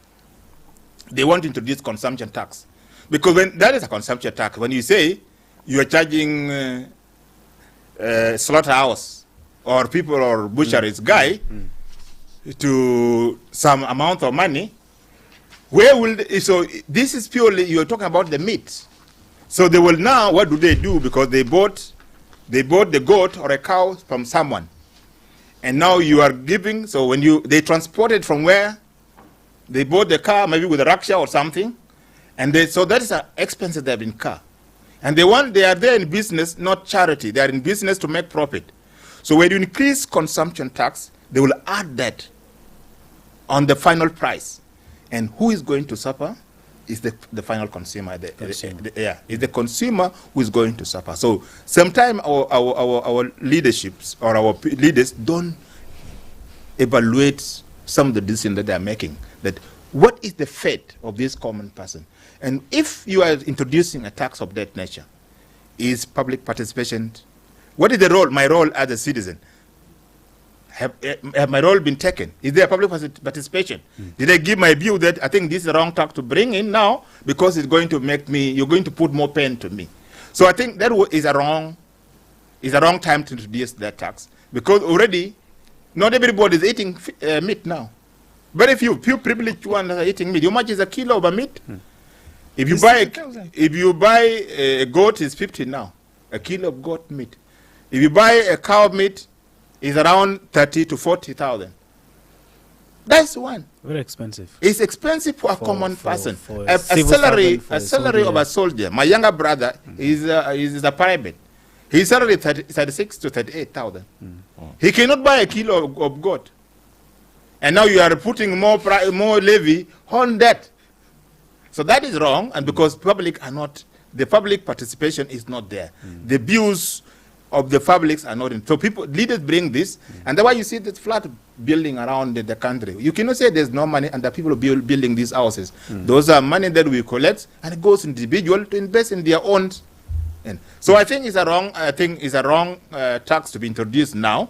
they want to introduce consumption tax, because when that is a consumption tax, when you say you are charging slaughterhouse or people or butcheries guy to some amount of money, where will so this is purely you're talking about the meat. So they will now, what do they do? Because they bought the goat or a cow from someone, and now you are giving. So when they transport it from where they bought the car, maybe with a rickshaw or something, and so that is an expensive they have in car, and they are there in business, not charity. They are in business to make profit. So when you increase consumption tax, they will add that on the final price, and who is going to suffer? Is the final consumer. Is the consumer who is going to suffer. So sometimes our leaderships or our leaders don't evaluate some of the decisions that they are making. That what is the fate of this common person? And if you are introducing a tax of that nature, is public participation? What is the role? My role as a citizen. Have my role been taken? Is there public participation? Did I give my view that I think this is the wrong tax to bring in now because it's going to make me, you're going to put more pain to me. So I think that is a wrong time to introduce that tax, because already not everybody is eating meat now. Very few privileged ones are eating meat. How much is a kilo of a meat? If you buy a goat, it's 50 now, a kilo of goat meat. If you buy a cow meat, is around 30 to 40,000. That's one. Very expensive. It's expensive for a common person. A salary of a soldier. My younger brother is a private. His salary is 36 to 38,000. He cannot buy a kilo of goat. And now you are putting more levy on that. So that is wrong, and because the public participation is not there. The views of the publics are not in. So leaders bring this, and that's why you see this flat building around the country. You cannot say there's no money and the people building these houses. Those are money that we collect, and it goes individual to invest in their own. And so I think it's a wrong tax to be introduced now,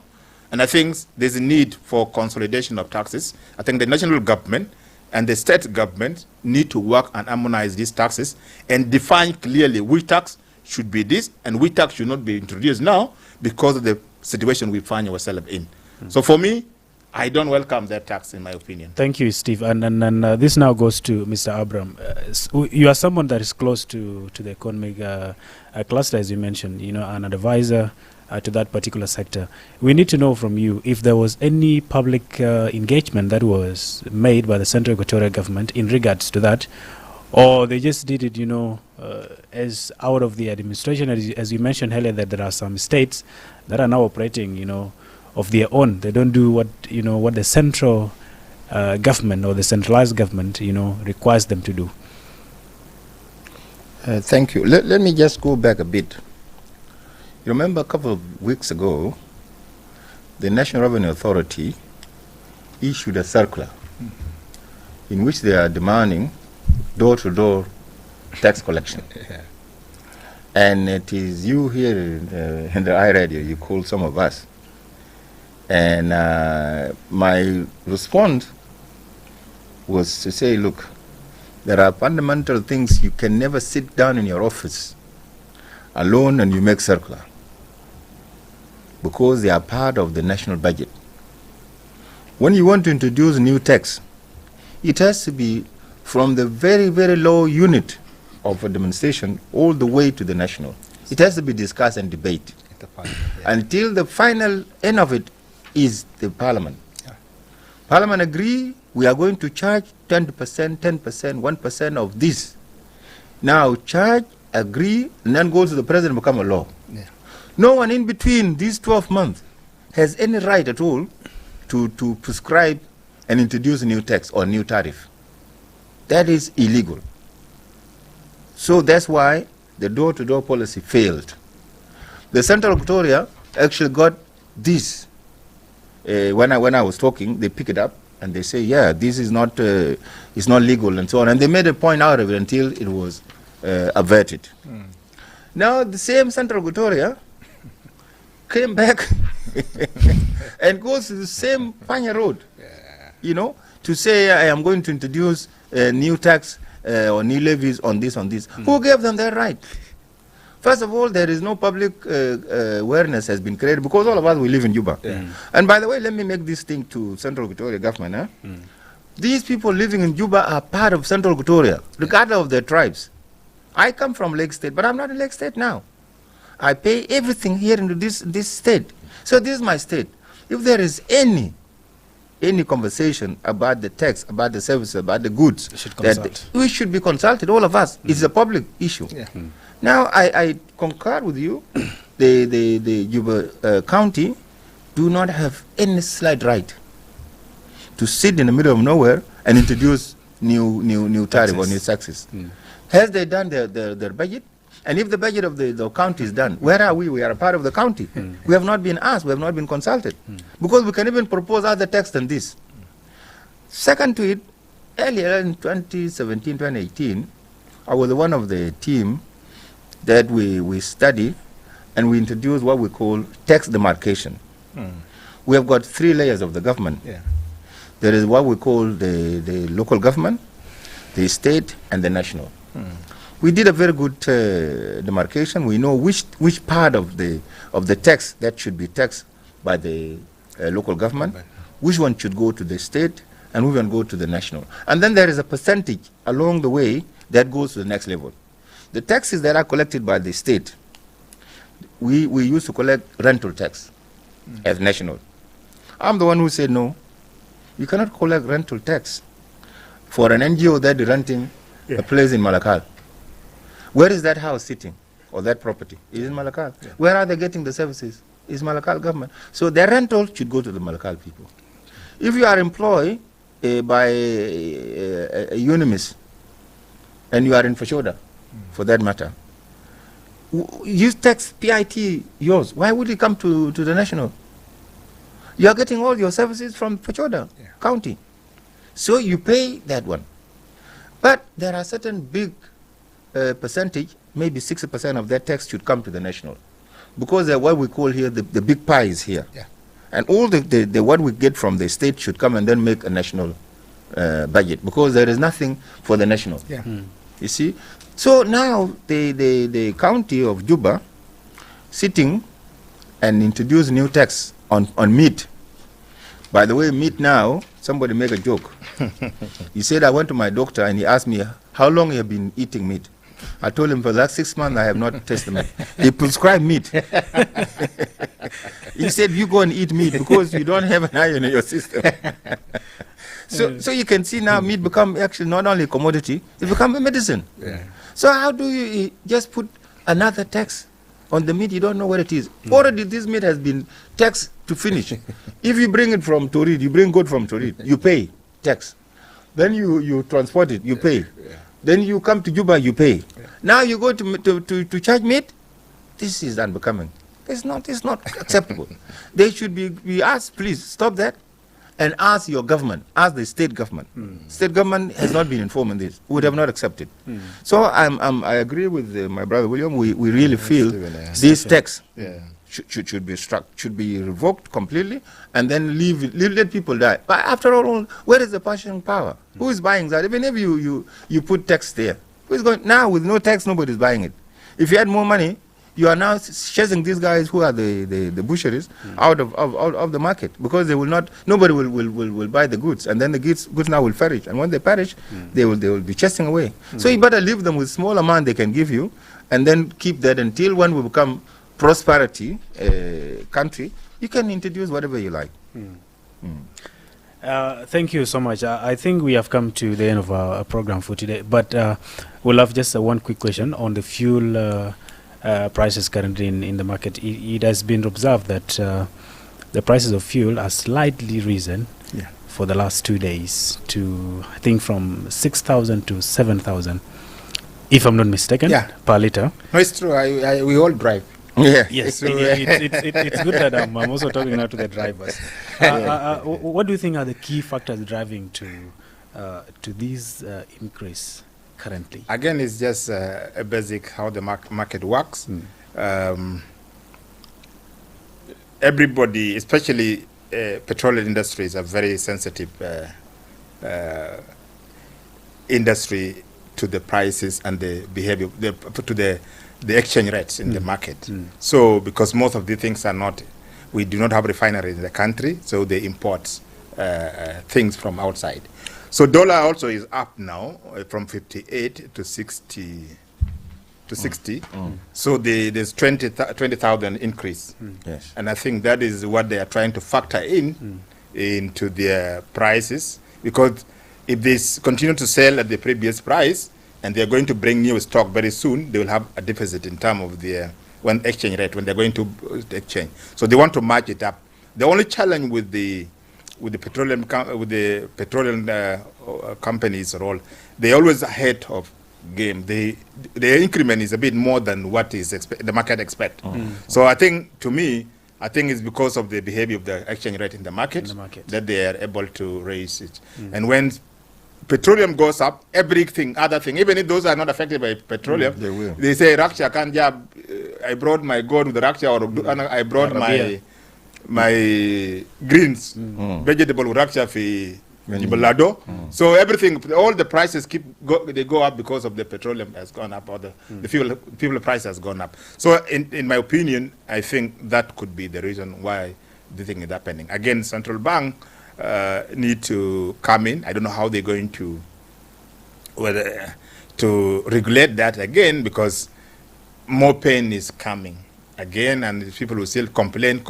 and I think there's a need for consolidation of taxes. I think the national government and the state government need to work and harmonize these taxes and define clearly which tax should be this, and which tax should not be introduced now because of the situation we find ourselves in. So for me, I don't welcome that tax, in my opinion. Thank you, Steve. And this now goes to Mr. Abram. You are someone that is close to the economic cluster, as you mentioned, an advisor to that particular sector. We need to know from you if there was any public engagement that was made by the Central Equatorial Government in regards to that, or they just did it, as out of the administration, as you mentioned earlier, that there are some states that are now operating, of their own. They don't do what the central government or the centralized government, requires them to do. Thank you. Let me just go back a bit. You remember a couple of weeks ago, the National Revenue Authority issued a circular in which they are demanding door-to-door tax collection. And it is you here in the iRadio, you call some of us. And my response was to say, look, there are fundamental things you can never sit down in your office alone and you make circular, because they are part of the national budget. When you want to introduce a new tax, it has to be from the very, very low unit of a demonstration all the way to the national. It has to be discussed and debated until the final end of it is the parliament. Parliament agree, we are going to charge 10%, 10%, 1% of this. Now charge, agree, and then go to the president and become a law. No one in between these 12 months has any right at all to prescribe and introduce a new tax or new tariff. That is illegal. So that's why the door-to-door policy failed. The Central Victoria actually got this. When I was talking, they pick it up and they say, yeah, this is not, it's not legal and so on. And they made a point out of it until it was averted. Now the same Central Victoria came back and goes to the same Panya Road, you know, to say, I am going to introduce a new tax or new levies on this, Who gave them that right? First of all, there is no public awareness has been created because all of us, we live in Juba. And by the way, let me make this thing to Central Victoria government. These people living in Juba are part of Central Victoria, regardless of their tribes. I come from Lake State, but I'm not in Lake State now. I pay everything here in this state. So this is my state. If there is any conversation about the tax, about the services, about the goods, we should be consulted, all of us. It's a public issue. Now, I concur with you. The Juba County do not have any slight right to sit in the middle of nowhere and introduce new tariff or new taxes. Has they done their budget? And if the budget of the county is done, where are we? We are a part of the county. We have not been asked, we have not been consulted. Because we can even propose other text than this. Second to it, earlier in 2017, 2018, I was one of the team that we study and we introduce what we call tax demarcation. We have got 3 layers of the government. There is what we call the local government, the state, and the national. We did a very good demarcation. We know which part of the tax that should be taxed by the local government, which one should go to the state, and which one go to the national. And then there is a percentage along the way that goes to the next level. The taxes that are collected by the state, we used to collect rental tax as national. I'm the one who said no. You cannot collect rental tax for an NGO that is renting a place in Malakal. Where is that house sitting, or that property? It is in Malakal. Where are they getting the services? It's Malakal government. So their rental should go to the Malakal people. If you are employed by a Unimis, and you are in Fashoda, for that matter, you tax PIT yours. Why would you come to the national? You are getting all your services from Fashoda county. So you pay that one. But there are certain big percentage, maybe 60% of that tax should come to the national. Because what we call here, the big pie is here. And all the what we get from the state should come and then make a national budget. Because there is nothing for the national. You see? So now the county of Juba sitting and introduce new tax on meat. By the way, meat now, somebody make a joke. He said, I went to my doctor and he asked me, how long you have been eating meat? I told him, for the last 6 months, I have not tasted meat. He prescribed meat. He said, you go and eat meat because you don't have an iron in your system. So you can see now meat become actually not only a commodity, it becomes a medicine. So how do you just put another tax on the meat? You don't know what it is. Already this meat has been taxed to finish. If you bring it from Torid, you bring goat from Torid, you pay tax. Then you transport it, you pay. Then you come to Juba, you pay. Now you go to charge meat. This is unbecoming. It's not acceptable. They should be asked, please stop that, and ask your government, ask the state government. State government has not been informed on this. Would have not accepted. So I agree with my brother William. We really feel this tax should be struck, should be revoked completely, and then let people die. But after all, where is the purchasing power? Who is buying that? Even if you put tax there, who is going now with no tax? Nobody's buying it. If you had more money, you are now chasing these guys who are the butcheries out of the market, because they will not, nobody will buy the goods, and then the goods now will perish, and when they perish, they will be chasing away. So you better leave them with small amount they can give you, and then keep that until when we become prosperity country, you can introduce whatever you like. Thank you so much. I think we have come to the end of our program for today, but we'll have just one quick question on the fuel prices currently in the market. It has been observed that the prices of fuel are slightly risen for the last 2 days to, I think, from 6,000 to 7,000, if I'm not mistaken, per liter. No, it's true. We all drive. Yeah. Yes, it's good that I'm also talking now to the drivers. What do you think are the key factors driving to this increase currently? Again, it's just a basic how the market works. Everybody, especially petroleum industries, are very sensitive industry to the prices and the behavior, to the exchange rates in the market. So because most of the things are not, we do not have refineries in the country, so they import things from outside. So dollar also is up now from 58 to 60 to 60. So there's 20,000 increase. Yes. And I think that is what they are trying to factor into their prices, because if they continue to sell at the previous price and they're going to bring new stock very soon, they will have a deficit in terms of their exchange rate when they're going to exchange. So they want to match it up. The only challenge with the petroleum companies are all, they always ahead of game. The increment is a bit more than what is the market expect. So I think it's because of the behavior of the exchange rate in the market that they are able to raise it. And when petroleum goes up, everything, other thing, even if those are not affected by petroleum, they say Raksha can't jab. I brought my gold with Raksha, or I brought my greens, vegetable with Raksha fi Jibalado. So everything, all the prices they go up because of the petroleum has gone up, or the fuel price has gone up. So in my opinion, I think that could be the reason why the thing is happening. Again, central bank need to come in. I don't know how they're going to regulate that again, because more pain is coming again, and people will still complain.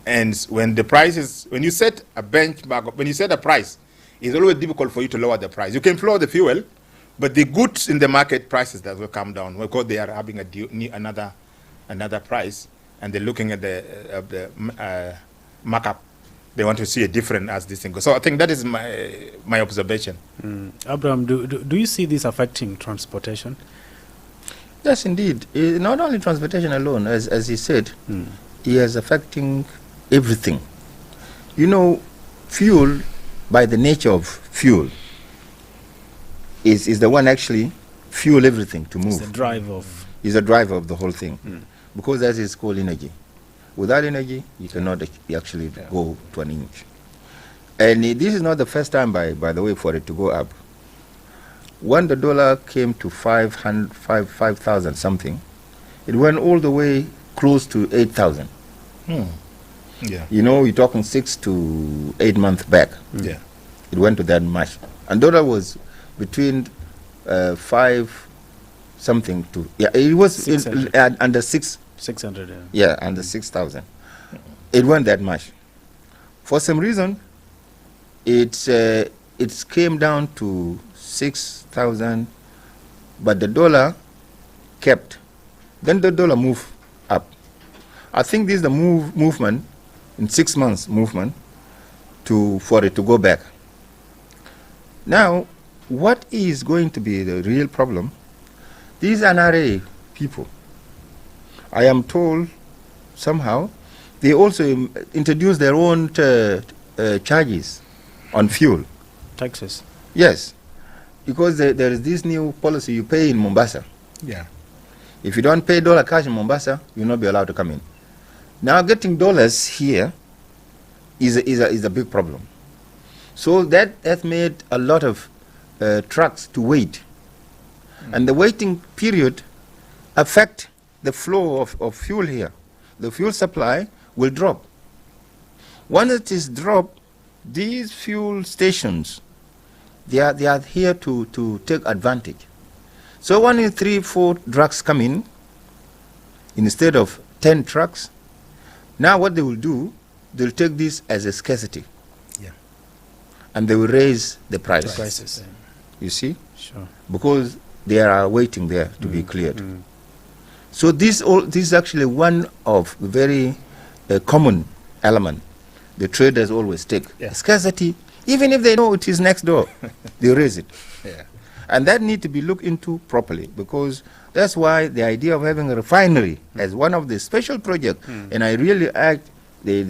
And when the prices, when you set a benchmark, when you set a price, it's always difficult for you to lower the price. You can floor the fuel, but the goods in the market prices that will come down because they are having another price, and they're looking at the markup. They want to see a different as this thing goes. So I think that is my observation. Abraham, do you see this affecting transportation? Yes, indeed. Not only transportation alone, as he said, it is affecting everything. You know, fuel, by the nature of fuel, is the one actually fuel everything to move. It's the driver of the whole thing, because that is called energy. Without energy, you cannot actually go to an inch. And this is not the first time, by the way, for it to go up. When the dollar came to 5,000 something, it went all the way close to 8,000. Yeah. You know, you're talking 6 to 8 months back. Yeah. It went to that much. And dollar was between 5 something to, it was under 600. Under 6,000. It went that much. For some reason, it came down to 6,000, but the dollar kept. Then the dollar moved up. I think this is the movement in 6 months movement for it to go back. Now, what is going to be the real problem? These NRA people, I am told somehow they also introduced their own charges on fuel. Taxes. Yes, because there is this new policy you pay in Mombasa. Yeah. If you don't pay dollar cash in Mombasa, you'll not be allowed to come in. Now getting dollars here is a big problem. So that has made a lot of trucks to wait. And the waiting period affect the flow of fuel here. The fuel supply will drop. Once it is dropped, these fuel stations, they are here to take advantage. So when 3, 4 trucks come in, instead of 10 trucks, now what they will do, they'll take this as a scarcity. Yeah. And they will raise the price. The prices. You see? Sure. Because they are waiting there to be cleared. So this is actually one of very common element the traders always take. Yeah. Scarcity, even if they know it is next door, they raise it. Yeah. And that need to be looked into properly, because that's why the idea of having a refinery as one of the special projects, and I really act the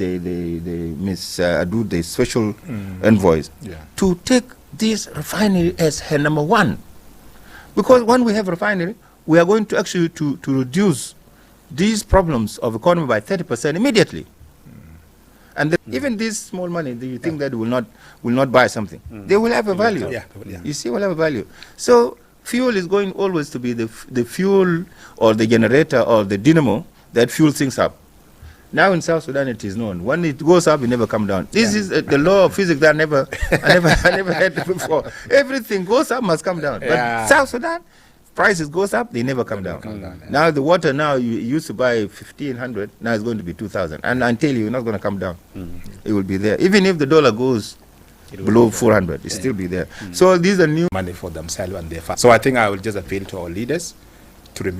Miss Adu, the special envoys, to take this refinery as her number one. Because when we have refinery, we are going to actually to reduce these problems of economy by 30% immediately. And even this small money, do you think that will not buy something? They will have a value. Yeah. You see, will have a value. So fuel is going always to be the fuel or the generator or the dynamo that fuels things up. Now in South Sudan, it is known. When it goes up, it never comes down. This is the law of physics that I never had before. Everything goes up, must come down. But South Sudan, prices goes up, they never come down. Now the water now, you used to buy 1,500, now it's going to be 2,000. And until you're not going to come down. It will be there. Even if the dollar goes below 400, it still be there. So these are new money for themselves and their families. So I think I will just appeal to our leaders to remain